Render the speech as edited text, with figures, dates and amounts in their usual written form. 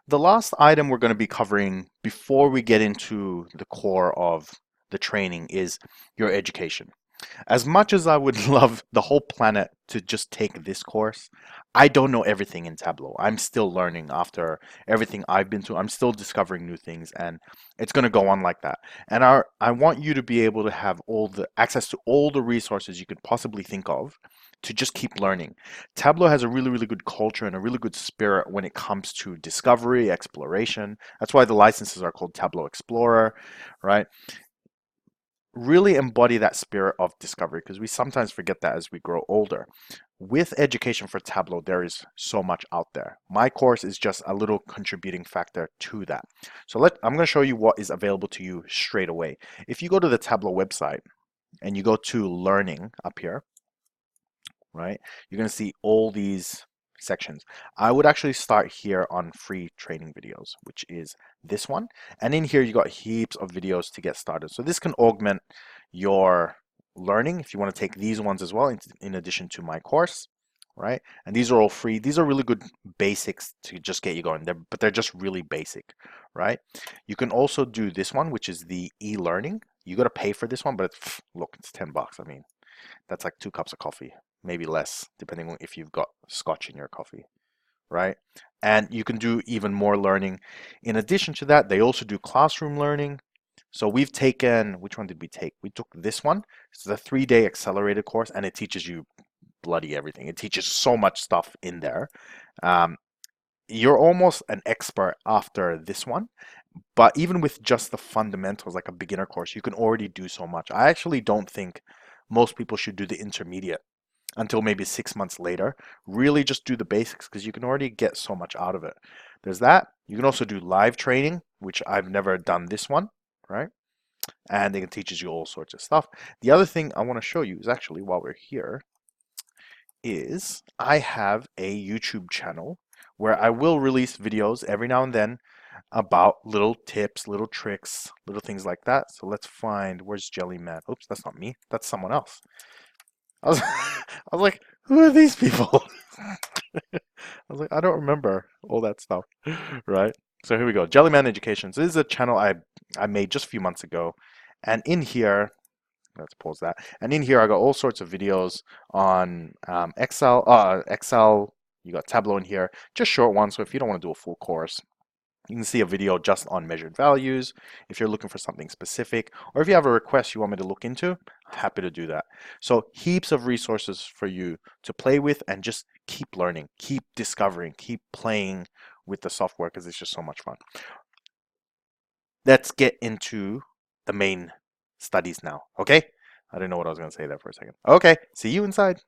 The last item we're going to be covering before we get into the core of the training is your education. As much as I would love the whole planet to just take this course, I don't know everything in Tableau. I'm still learning after everything I've been through. I'm still discovering new things, and it's going to go on like that. And I want you to be able to have all the access to all the resources you could possibly think of to just keep learning. Tableau has a really, really good culture and a really good spirit when it comes to discovery, exploration. That's why the licenses are called Tableau Explorer, right? Really embody that spirit of discovery because we sometimes forget that as we grow older. With education for Tableau, there is so much out there. My course is just a little contributing factor to that. So I'm going to show you what is available to you straight away. If you go to the Tableau website and you go to learning up here, right, you're going to see all these sections. I would actually start here on free training videos, which is this one. And in here, you got heaps of videos to get started. So this can augment your learning if you want to take these ones as well, in addition to my course, right? And these are all free. These are really good basics to just get you going. But they're just really basic, right? You can also do this one, which is the e-learning. You got to pay for this one, but look, it's $10. I mean, that's like 2 cups of coffee, maybe less, depending on if you've got scotch in your coffee, right? And you can do even more learning. In addition to that, they also do classroom learning. So we've taken, which one did we take? We took this one. It's a 3-day accelerated course, and it teaches you bloody everything. It teaches so much stuff in there. You're almost an expert after this one, but even with just the fundamentals, like a beginner course, you can already do so much. I actually don't think most people should do the intermediate until maybe 6 months later. Really just do the basics because you can already get so much out of it. There's that. You can also do live training, which I've never done this one, right? And it teaches you all sorts of stuff. The other thing I want to show you is actually, while we're here, is I have a YouTube channel where I will release videos every now and then about little tips, little tricks, little things like that. So let's find, where's Jellyman? Oops, that's not me. That's someone else. I was like, who are these people? I was like, I don't remember all that stuff, right? So here we go. Jellyman Education. So this is a channel I made just a few months ago, and in here, let's pause that. And in here, I got all sorts of videos on Excel. Excel. You got Tableau in here, just short ones. So if you don't want to do a full course, you can see a video just on measured values if you're looking for something specific, or if you have a request you want me to look into, happy to do that. So heaps of resources for you to play with and just keep learning, keep discovering, keep playing with the software because it's just so much fun. Let's get into the main studies now, okay? I didn't know what I was going to say there for a second. Okay, see you inside.